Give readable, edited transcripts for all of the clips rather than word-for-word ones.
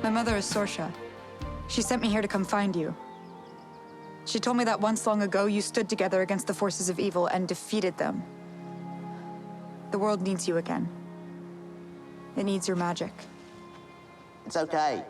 My mother is Sorsha. She sent me here to come find you. She told me that once long ago, you stood together against the forces of evil and defeated them. The world needs you again. It needs your magic. It's okay.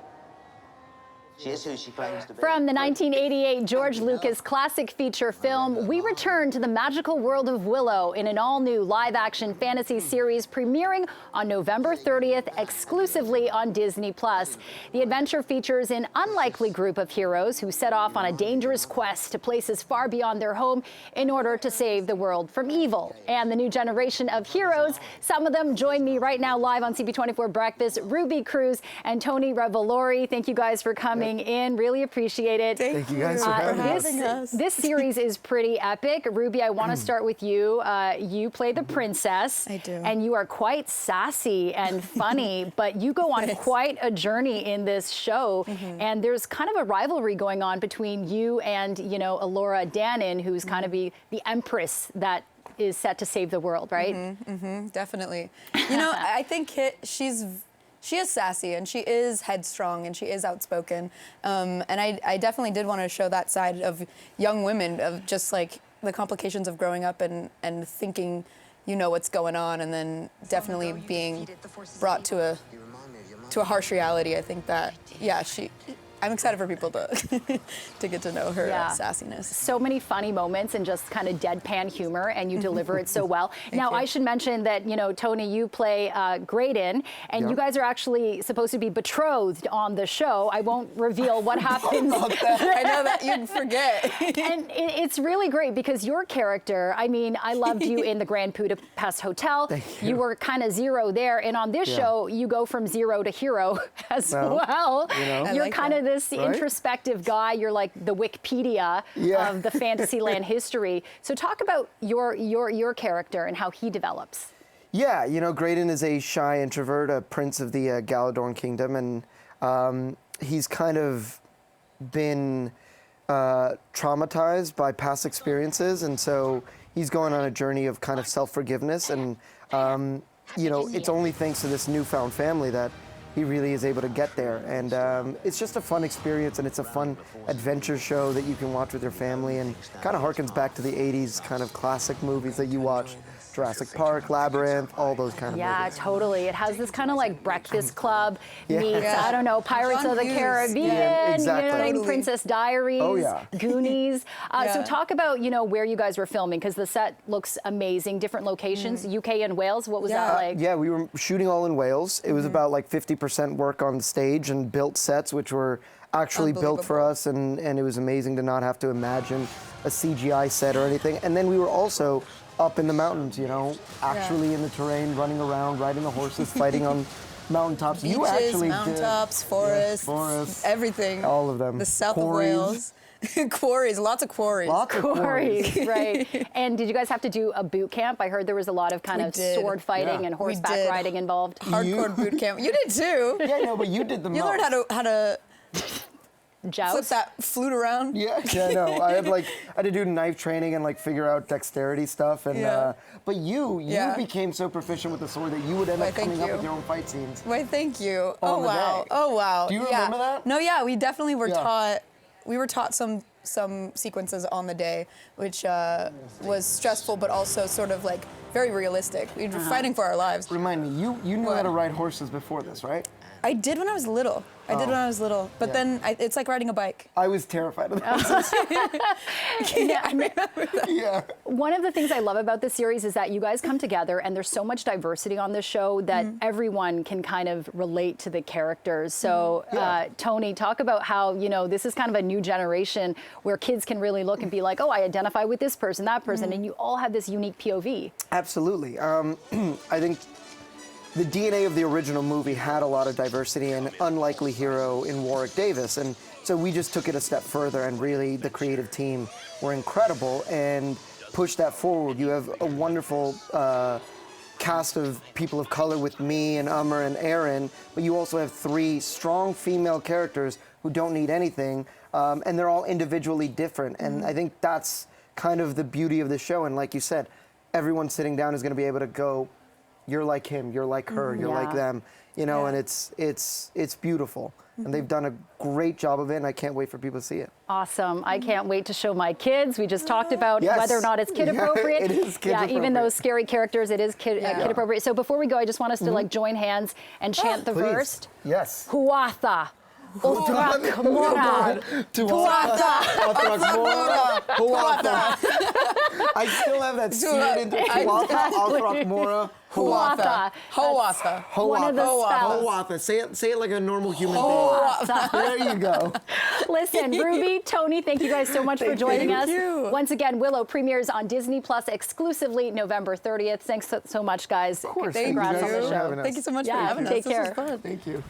She is who she claims to be. From the 1988 George Lucas classic feature film, we return to the magical world of Willow in an all-new live-action fantasy series premiering on November 30th exclusively on Disney+. The adventure features an unlikely group of heroes who set off on a dangerous quest to places far beyond their home in order to save the world from evil. And the new generation of heroes, some of them join me right now live on CP24 Breakfast, Ruby Cruz and Tony Revolori. Thank you guys for coming in. Really appreciate it. Thank you guys for having us. This series is pretty epic. Ruby, I want to start with you. You play the princess. I do. And you are quite sassy and funny, but you go on quite a journey in this show. And there's kind of a rivalry going on between you and, you know, Elora Danan, who's kind of the empress that is set to save the world, right? Definitely. You know, I think she is sassy and she is headstrong and she is outspoken. And I definitely did want to show that side of young women, of just like the complications of growing up and thinking you know what's going on, and then definitely being brought to a harsh reality. I think that, yeah, I'm excited for people to to get to know her sassiness. So many funny moments and just kind of deadpan humor, and you deliver it so well. Now, I should mention that, you know, Tony, you play Graydon, and you guys are actually supposed to be betrothed on the show. I won't reveal what happens. I know that you'd forget. And it's really great because your character, I mean, I loved you in the Grand Budapest Hotel. Thank you. You were kind of zero there, and on this show, you go from zero to hero as well. You know. You're like kind of this Right? introspective guy. You're like the Wikipedia of the Fantasyland history. So talk about your character and how he develops. Yeah, you know, Graydon is a shy introvert, a prince of the Galadorn kingdom, and he's kind of been traumatized by past experiences, and so he's going on a journey of kind of self-forgiveness, and you know, it's only thanks to this newfound family that he really is able to get there. And it's just a fun experience, and it's a fun adventure show that you can watch with your family, and kind of harkens back to the 80s kind of classic movies that you watch. Jurassic Park, Labyrinth, all those kind of movies. Yeah, totally. It has this kind of like Breakfast Club meets, Yeah. I don't know, Pirates John of the Hughes. Caribbean, Yeah, exactly. you know, Totally. Princess Diaries, Oh, yeah. Goonies. So Yeah. talk about, you know, where you guys were filming, because the set looks amazing, different locations, UK and Wales. What was that like? Yeah, we were shooting all in Wales. It was about like 50% work on stage and built sets, which were actually built for us, and it was amazing to not have to imagine a CGI set or anything. And then we were also up in the mountains, you know, actually in the terrain, running around, riding the horses, fighting on mountaintops. Beaches, You actually mountaintops, forests, forests, everything. all of them. The south Quarries. of Wales. Quarries, lots of quarries. Lots of quarries. Quarries, right. And did you guys have to do a boot camp? I heard there was a lot of kind of did. sword fighting Yeah. and horseback riding involved. Hardcore boot camp. You did too. Yeah, no, but you did the You most. learned how to flip Joust? that flute around. Yeah, no, I had to do knife training and like figure out dexterity stuff, and Yeah. but you Yeah. became so proficient with the sword that you would end Why, up thank coming up you. with your own fight scenes. Why, thank you. On Oh the wow. day. Oh wow. Do you Yeah. remember that? No, yeah, we definitely were Yeah. taught. We were taught some sequences on the day, which was stressful, but also sort of like very realistic. We were fighting for our lives. Remind me, you knew how to ride horses before this, right? I did when I was little. But Yeah. then it's like riding a bike. I was terrified of horses. Yeah, I remember that. Yeah. One of the things I love about this series is that you guys come together and there's so much diversity on this show that everyone can kind of relate to the characters. So, Tony, talk about how, you know, this is kind of a new generation where kids can really look and be like, oh, I identify with this person, that person, and you all have this unique POV. Absolutely. I think the DNA of the original movie had a lot of diversity and an unlikely hero in Warwick Davis, and so we just took it a step further, and really the creative team were incredible and pushed that forward. You have a wonderful cast of people of color with me and Umar and Aaron, but you also have 3 strong female characters who don't need anything, and they're all individually different, and I think that's kind of the beauty of the show. And like you said, everyone sitting down is going to be able to go, you're like him, you're like her, you're like them, you know, and it's beautiful. and they've done a great job of it, and I can't wait for people to see it. Awesome. I can't wait to show my kids. We just talked about Yes. whether or not it's kid appropriate. It is kid appropriate. Even those scary characters, it is kid appropriate. So before we go, I just want us to like join hands and chant the Please. verse. Yes. Huatha. Otrak mora. Huatha. I still have that seared into Huatha, Altrak Mora, Huatha. Hoatha. One of the spells. Huatha. Say it like a normal human being. There you go. Listen, Ruby, Tony, thank you guys so much for joining us. you. Once again, Willow premieres on Disney Plus exclusively November 30th. Thanks so much, guys. Of course. Congrats on the show. having us. Thank you so much for Yeah, having us. take This was care. fun. Thank you.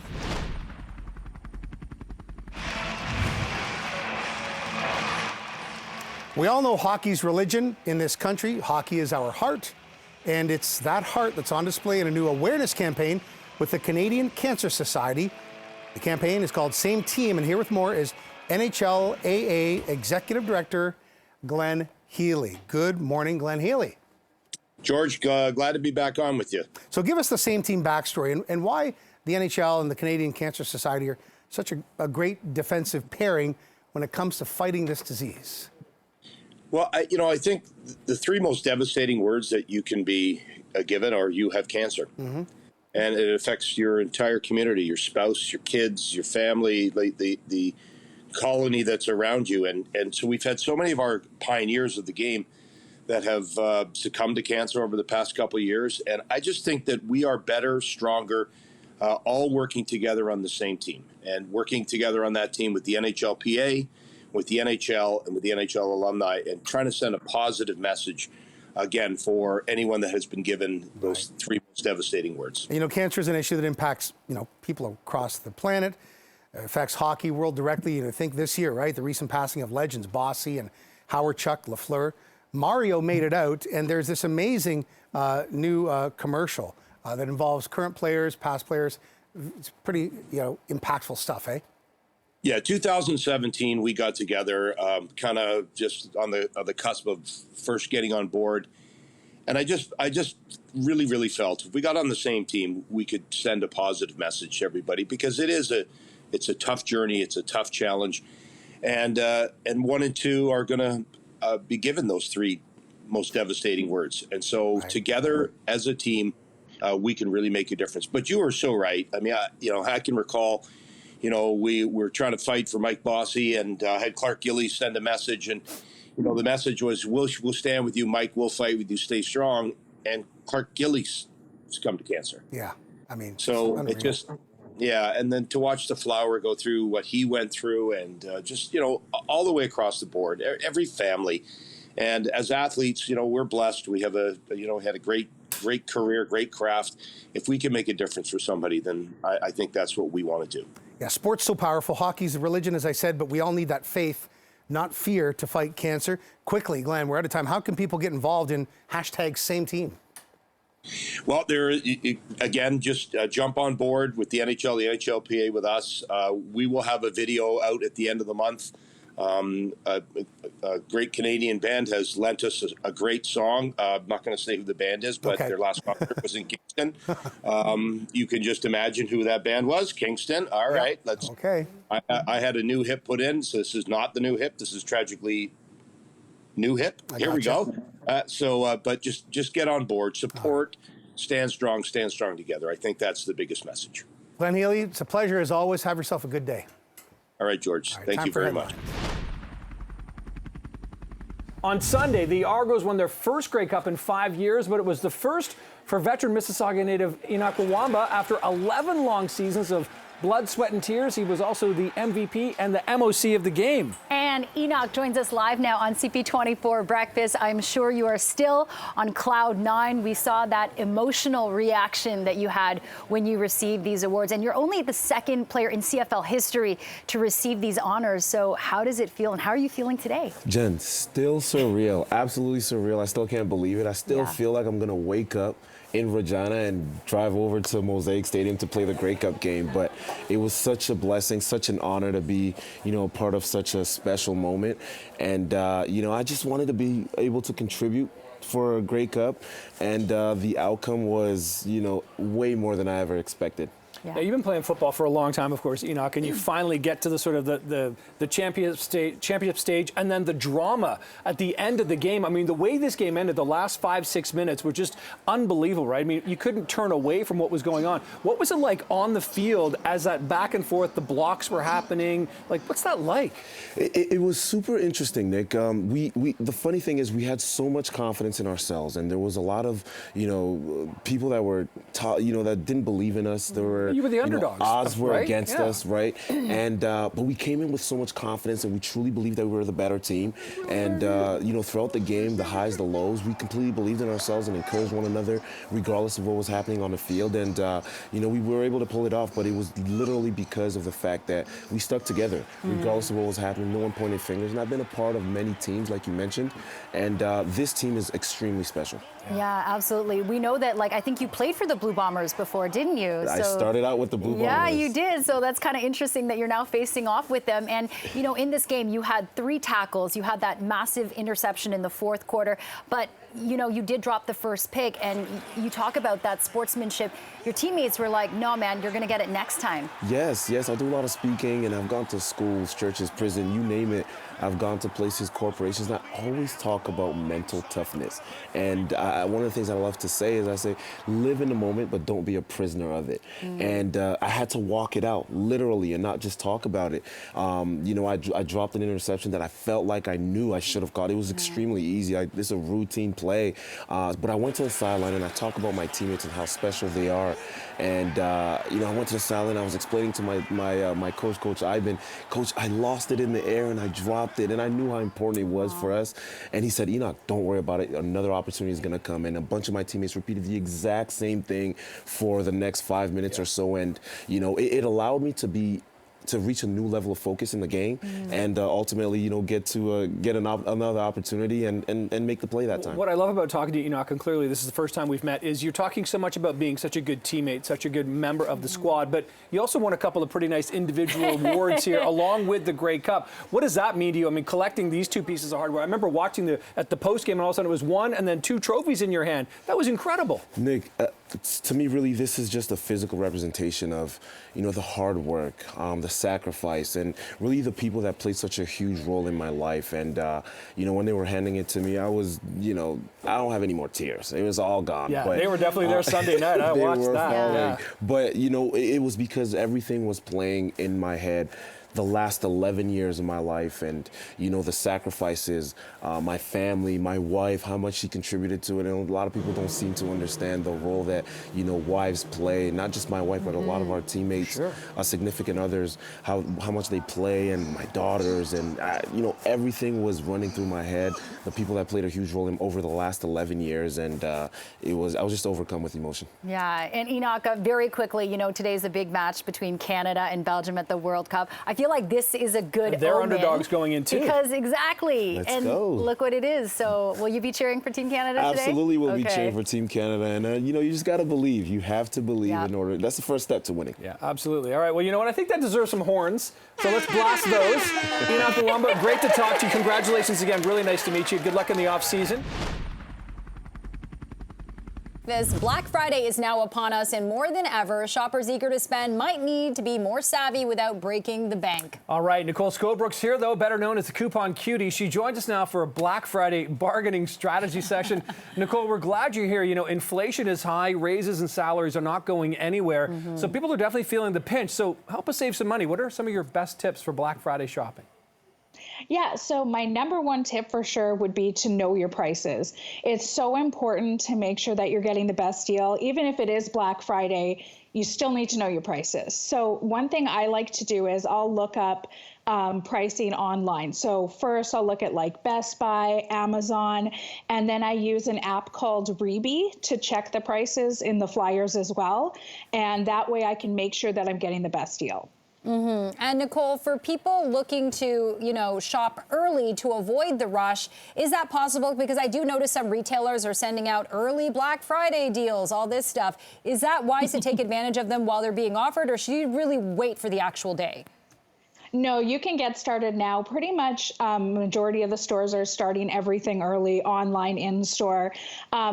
We all know hockey's religion in this country. Hockey is our heart, and it's that heart that's on display in a new awareness campaign with the Canadian Cancer Society. The campaign is called Same Team, and here with more is NHLAA Executive Director Glenn Healy. Good morning, Glenn Healy. George, glad to be back on with you. So give us the Same Team backstory and why the NHL and the Canadian Cancer Society are such a great defensive pairing when it comes to fighting this disease. Well, I think the three most devastating words that you can be given are you have cancer. Mm-hmm. And it affects your entire community, your spouse, your kids, your family, the colony that's around you. And so we've had so many of our pioneers of the game that have succumbed to cancer over the past couple of years. And I just think that we are better, stronger, all working together on the same team and working together on that team with the NHLPA, with the NHL and with the NHL alumni, and trying to send a positive message, again, for anyone that has been given those three most devastating words. You know, cancer is an issue that impacts, people across the planet. It affects hockey world directly. Think this year, right? The recent passing of legends Bossy and Howard Chuck Lafleur. Mario made it out, and there's this amazing new commercial that involves current players, past players. It's pretty, impactful stuff, eh? Yeah, 2017, we got together, kind of just on the cusp of first getting on board, and I just really, really felt if we got on the same team, we could send a positive message to everybody, because it's a tough journey, it's a tough challenge, and 1 and 2 are going to be given those three most devastating words, and so together as a team, we can really make a difference. But you are so right. I mean, I can recall. We were trying to fight for Mike Bossy, and had Clark Gillies send a message, and the message was, "We'll stand with you, Mike. We'll fight with you. Stay strong." And Clark Gillies succumbed to cancer. Yeah, I mean, so it just, and then to watch the Flower go through what he went through, and just all the way across the board, every family, and as athletes, we're blessed. We have had a great career, great craft. If we can make a difference for somebody, then I think that's what we want to do. Yeah, sport's so powerful. Hockey's a religion, as I said, but we all need that faith, not fear, to fight cancer. Quickly, Glenn, we're out of time. How can people get involved in #SameTeam? Well, again, just jump on board with the NHL, the NHLPA with us. We will have a video out at the end of the month. A great Canadian band has lent us a great song. I'm not going to say who the band is, but their last concert was in Kingston. You can just imagine who that band was. Kingston. All right. Let's. Okay. I had a new hip put in, so this is not the new hip. This is Tragically New Hip. Here we go. But just get on board. Support. Stand strong together. I think that's the biggest message. Glenn Healy, it's a pleasure as always. Have yourself a good day. All right, George. Thank you very much. On Sunday, the Argos won their first Grey Cup in 5 years, but it was the first for veteran Mississauga native Enoch Wamba after 11 long seasons of blood, sweat, and tears. He was also the MVP and the MOC of the game. And Enoch joins us live now on CP24 Breakfast. I'm sure you are still on cloud 9. We saw that emotional reaction that you had when you received these awards. And you're only the second player in CFL history to receive these honors. So how does it feel, and how are you feeling today? Jen, still surreal. Absolutely surreal. I still can't believe it. I still feel like I'm going to wake up in Regina and drive over to Mosaic Stadium to play the Grey Cup game. But it was such a blessing, such an honor to be, a part of such a special moment. And, I just wanted to be able to contribute for a Grey Cup. And the outcome was, way more than I ever expected. Yeah. Now, you've been playing football for a long time, of course, Enoch, and you finally get to the sort of the championship stage and then the drama at the end of the game. I mean, the way this game ended, the last 5-6 minutes were just unbelievable, right? I mean, you couldn't turn away from what was going on. What was it like on the field as that back and forth, the blocks were happening? Like, what's that like? It was super interesting, Nick. The funny thing is we had so much confidence in ourselves, and there was a lot of, people that were, that didn't believe in us. There were, you were the underdogs. Odds were right? against us, right? And but we came in with so much confidence, and we truly believed that we were the better team. And throughout the game, the highs, the lows, we completely believed in ourselves and encouraged one another, regardless of what was happening on the field. And we were able to pull it off, but it was literally because of the fact that we stuck together, regardless of what was happening. No one pointed fingers, and I've been a part of many teams, like you mentioned, and this team is extremely special. Yeah, absolutely. We know that, I think you played for the Blue Bombers before, didn't you? I started out with the Blue Bombers. Yeah, you did. So that's kind of interesting that you're now facing off with them. And, in this game, you had 3 tackles. You had that massive interception in the fourth quarter. But, you did drop the first pick. And you talk about that sportsmanship. Your teammates were like, no, man, you're going to get it next time. Yes. I do a lot of speaking, and I've gone to schools, churches, prison, you name it. I've gone to places, corporations, and I always talk about mental toughness. And one of the things I love to say is I say, live in the moment, but don't be a prisoner of it. And I had to walk it out, literally, and not just talk about it. I dropped an interception that I felt like I knew I should have caught. It was extremely easy. It's a routine play. But I went to the sideline, and I talk about my teammates and how special they are. And, I went to the sideline. I was explaining to my Coach Ivan, Coach, I lost it in the air, and I dropped it, and I knew how important it was for us. And he said, Enoch, don't worry about it. Another opportunity is going to come. And a bunch of my teammates repeated the exact same thing for the next 5 minutes or so. And, it allowed me to reach a new level of focus in the game and ultimately, get another opportunity and make the play that time. What I love about talking to you, Enoch, and clearly this is the first time we've met, is you're talking so much about being such a good teammate, such a good member of the squad, but you also won a couple of pretty nice individual awards here along with the Grey Cup. What does that mean to you? I mean, collecting these 2 pieces of hardware. I remember watching at the post game, and all of a sudden it was 1 and then 2 trophies in your hand. That was incredible. Nick, to me, really, this is just a physical representation of, the hard work, the sacrifice, and really the people that played such a huge role in my life. And, when they were handing it to me, I was, I don't have any more tears. It was all gone. Yeah, but, they were definitely there Sunday night. I watched that. Yeah. But, it was because everything was playing in my head the last 11 years of my life, and the sacrifices, my family, my wife, how much she contributed to it. And a lot of people don't seem to understand the role that wives play, not just my wife, but a lot of our teammates, significant others, how much they play, and my daughters, and everything was running through my head, the people that played a huge role over the last 11 years, and I was just overcome with emotion. Yeah, and Enoch, very quickly, today's a big match between Canada and Belgium at the World Cup. I feel like this is a good They're omen, underdogs going in too. Because exactly. Let's go. Look what it is. So will you be cheering for Team Canada today? Absolutely will be cheering for Team Canada. And, you just got to believe. You have to believe in order. That's the first step to winning. Yeah, absolutely. All right, well, you know what? I think that deserves some horns. So let's blast those. Enoch Nwamba, great to talk to you. Congratulations again. Really nice to meet you. Good luck in the off season. This Black Friday is now upon us, and more than ever, shoppers eager to spend might need to be more savvy without breaking the bank. All right, Nicole Scobrook's here, though, better known as the Coupon Cutie. She joins us now for a Black Friday bargaining strategy session. Nicole, we're glad you're here. Inflation is high, raises and salaries are not going anywhere, so people are definitely feeling the pinch. So help us save some money. What are some of your best tips for Black Friday shopping? Yeah, so my number one tip for sure would be to know your prices. It's so important to make sure that you're getting the best deal. Even if it is Black Friday, you still need to know your prices. So one thing I like to do is I'll look up pricing online. So first I'll look at like Best Buy, Amazon, and then I use an app called Reebee to check the prices in the flyers as well. And that way I can make sure that I'm getting the best deal. And Nicole, for people looking to, shop early to avoid the rush, is that possible? Because I do notice some retailers are sending out early Black Friday deals, all this stuff. Is that wise to take advantage of them while they're being offered, or should you really wait for the actual day? No, you can get started now. Pretty much majority of the stores are starting everything early online in store,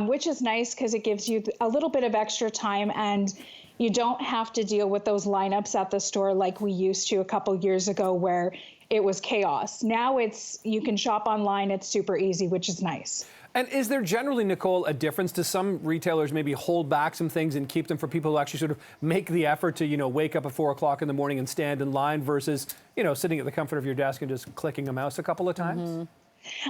which is nice because it gives you a little bit of extra time. And You don't have to deal with those lineups at the store like we used to a couple years ago where it was chaos. Now you can shop online, it's super easy, which is nice. And is there generally, Nicole, a difference? Do some retailers maybe hold back some things and keep them for people who actually sort of make the effort to, wake up at 4 o'clock in the morning and stand in line versus, sitting at the comfort of your desk and just clicking a mouse a couple of times?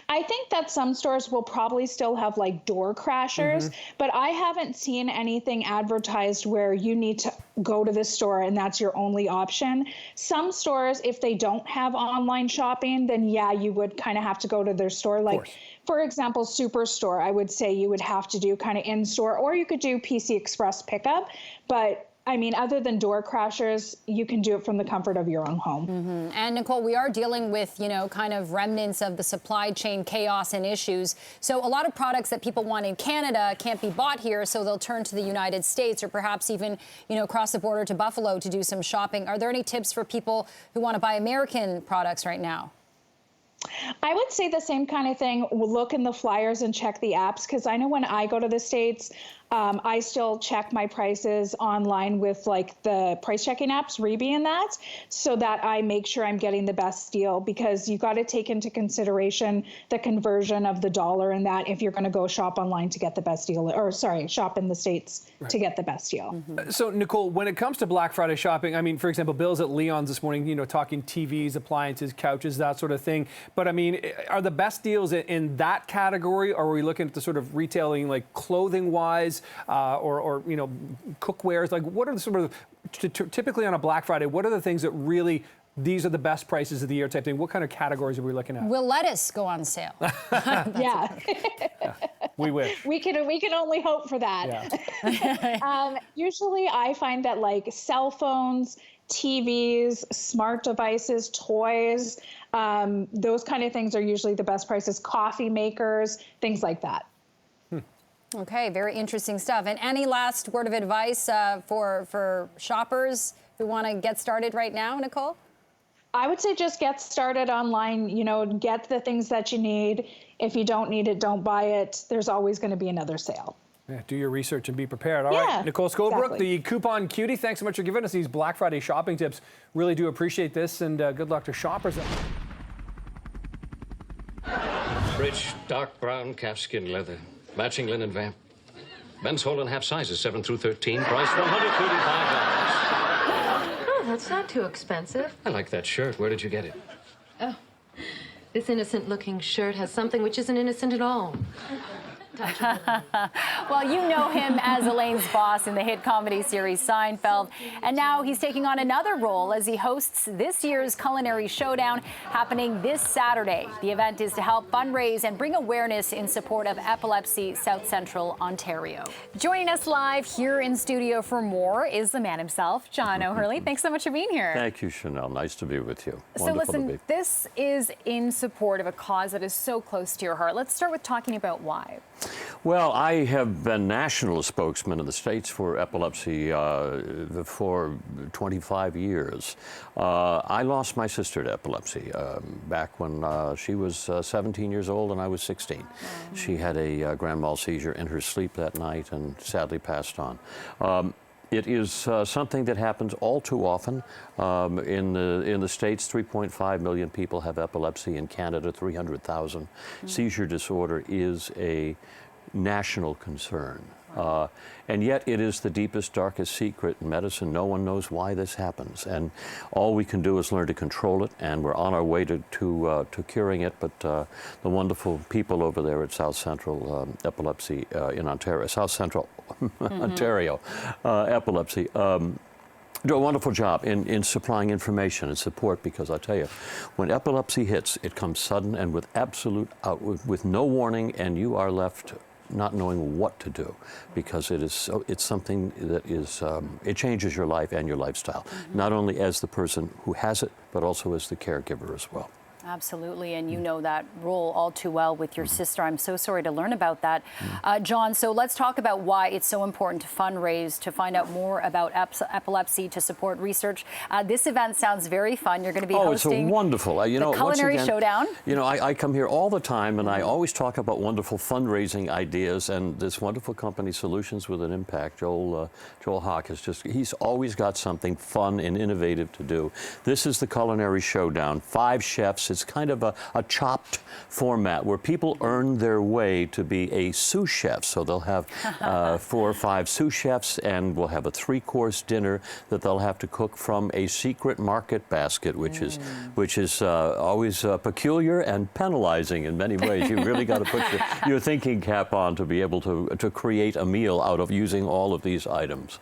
I think that some stores will probably still have like door crashers, but I haven't seen anything advertised where you need to go to the store and that's your only option. Some stores, if they don't have online shopping, then yeah, you would kind of have to go to their store. Like, for example, Superstore, I would say you would have to do kind of in-store, or you could do PC Express pickup. But I mean, other than door crashers, you can do it from the comfort of your own home. And Nicole, we are dealing with, kind of remnants of the supply chain chaos and issues. So a lot of products that people want in Canada can't be bought here, so they'll turn to the United States or perhaps even, across the border to Buffalo to do some shopping. Are there any tips for people who want to buy American products right now? I would say the same kind of thing. Look in the flyers and check the apps, because I know when I go to the States, I still check my prices online with like the price checking apps, Reebok and that, so that I make sure I'm getting the best deal, because you got to take into consideration the conversion of the dollar and that if you're going to go shop online to get the best deal, or sorry, shop in the States to get the best deal. So Nicole, when it comes to Black Friday shopping, I mean, for example, Bill's at Leon's this morning, talking TVs, appliances, couches, that sort of thing. But I mean, are the best deals in that category, or are we looking at the sort of retailing like clothing wise? Or cookwares? Like, what are the sort of, typically on a Black Friday, what are the things that really, these are the best prices of the year type thing? What kind of categories are we looking at? Will lettuce go on sale? Yeah. We wish. We can only hope for that. Yeah. Usually I find that like cell phones, TVs, smart devices, toys, those kind of things are usually the best prices. Coffee makers, things like that. Okay, very interesting stuff. And any last word of advice for shoppers who want to get started right now, Nicole? I would say just get started online, get the things that you need. If you don't need it, don't buy it. There's always going to be another sale. Yeah, do your research and be prepared. All right, Nicole Scobrook, exactly. The Coupon Cutie, thanks so much for giving us these Black Friday shopping tips. Really do appreciate this, and good luck to shoppers. Rich, dark brown calfskin leather. Matching linen vamp. Men's whole and half sizes, 7 through 13. Price $135. Oh, that's not too expensive. I like that shirt. Where did you get it? Oh, this innocent-looking shirt has something which isn't innocent at all. Well, you know him as Elaine's boss in the hit comedy series Seinfeld, and now he's taking on another role as he hosts this year's Culinary Showdown, happening this Saturday. The event is to help fundraise and bring awareness in support of epilepsy, South Central Ontario. Joining us live here in studio for more is the man himself, John O'Hurley. Thanks so much for being here. Thank you, Chanel. Nice to be with you. So Wonderful to listen, be. this is in support of a cause that is so close to your heart. Let's start with talking about why. Well, I have been national spokesman in the States for epilepsy for 25 years. I lost my sister to epilepsy back when she was 17 years old and I was 16. She had a grand mal seizure in her sleep that night and sadly passed on. It is something that happens all too often. In the States, 3.5 million people have epilepsy. In Canada, 300,000. Seizure disorder is a national concern. And yet it is the deepest, darkest secret in medicine. No one knows why this happens. And all we can do is learn to control it, and we're on our way to curing it. But the wonderful people over there at South Central Epilepsy in Ontario, South Central Ontario Epilepsy, do a wonderful job in supplying information and support, because I tell you, when epilepsy hits, it comes sudden and with with no warning, and you are left not knowing what to do, because it's something that is, it changes your life and your lifestyle, not only as the person who has it, but also as the caregiver as well. Absolutely, and you know that role all too well with your sister. I'm so sorry to learn about that. John, so let's talk about why it's so important to fundraise, to find out more about epilepsy, to support research. This event sounds very fun. You're going to be hosting it's wonderful. You know, the Culinary Showdown. You know, I come here all the time, and I always talk about wonderful fundraising ideas, and this wonderful company, Solutions with an Impact, Joel Hawk, he's always got something fun and innovative to do. This is the Culinary Showdown. 5 chefs. It's kind of a chopped format where people earn their way to be a sous chef. So they'll have 4 or 5 sous chefs, and we'll have a 3-course dinner that they'll have to cook from a secret market basket, which is always peculiar and penalizing in many ways. You really got to put your thinking cap on to be able to create a meal out of using all of these items.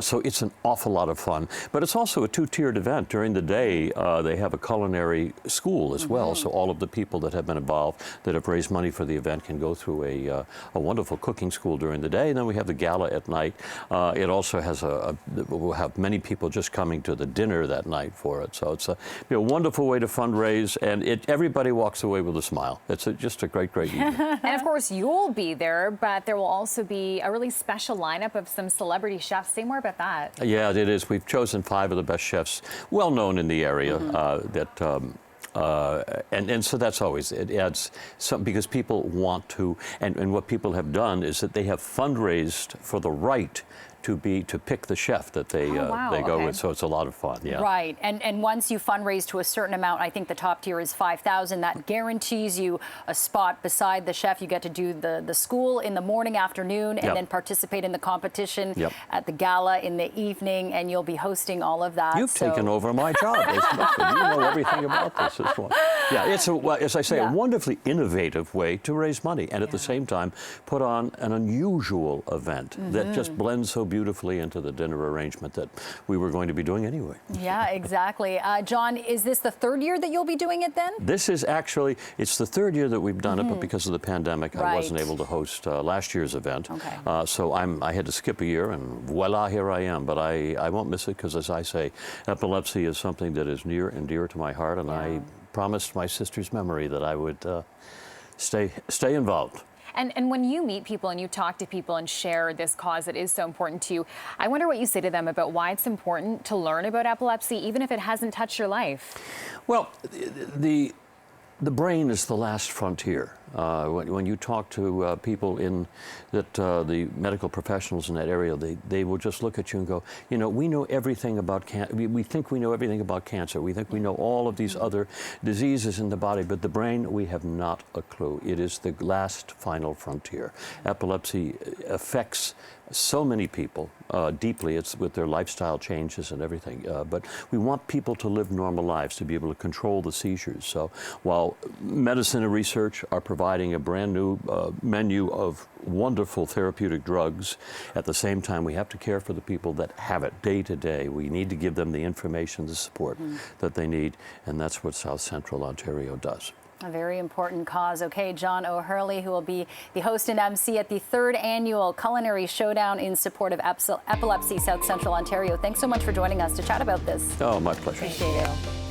So it's an awful lot of fun. But it's also a 2-tiered event. During the day, they have a culinary school as well. So all of the people that have been involved, that have raised money for the event, can go through a wonderful cooking school during the day. And then we have the gala at night. It also has we'll have many people just coming to the dinner that night for it. So it's a wonderful way to fundraise, and everybody walks away with a smile. It's just a great, great evening. And of course, you'll be there, but there will also be a really special lineup of some celebrity chefs. Say more about that. Yeah, it is. We've chosen 5 of the best chefs, well known in the area, and so that's always, it adds some, because people want to, and what people have done is that they have fundraised for the right to pick the chef that they go with. So it's a lot of fun. Yeah. Right, and once you fundraise to a certain amount, I think the top tier is $5,000. That guarantees you a spot beside the chef. You get to do the school in the morning, afternoon, and then participate in the competition at the gala in the evening, and you'll be hosting all of that. You've taken over my job. You know everything about this. Yeah, it's as I say, a wonderfully innovative way to raise money, and at the same time put on an unusual event that just blends so beautifully into the dinner arrangement that we were going to be doing anyway. Yeah, exactly. John, is this the 3rd year that you'll be doing it then? This is actually, it's the 3rd year that we've done it, but because of the pandemic, I wasn't able to host last year's event. Okay. So I had to skip a year, and voila, here I am. But I won't miss it, because as I say, epilepsy is something that is near and dear to my heart, and I promised my sister's memory that I would stay involved. And when you meet people and you talk to people and share this cause that is so important to you, I wonder what you say to them about why it's important to learn about epilepsy, even if it hasn't touched your life. Well, the brain is the last frontier. When you talk to people the medical professionals in that area, they will just look at you and go, you know, we know everything about cancer. We think we know everything about cancer. We think we know all of these other diseases in the body, but the brain, we have not a clue. It is the last final frontier. Epilepsy affects so many people deeply. It's with their lifestyle changes and everything. But we want people to live normal lives, to be able to control the seizures. So while medicine and research are providing a brand new menu of wonderful therapeutic drugs, at the same time we have to care for the people that have it day to day. We need to give them the information, the support that they need, and that's what South Central Ontario does. A very important cause. Okay, John O'Hurley, who will be the host and MC at the 3rd annual Culinary Showdown in support of Epilepsy South Central Ontario. Thanks so much for joining us to chat about this. Oh, my pleasure. Appreciate it.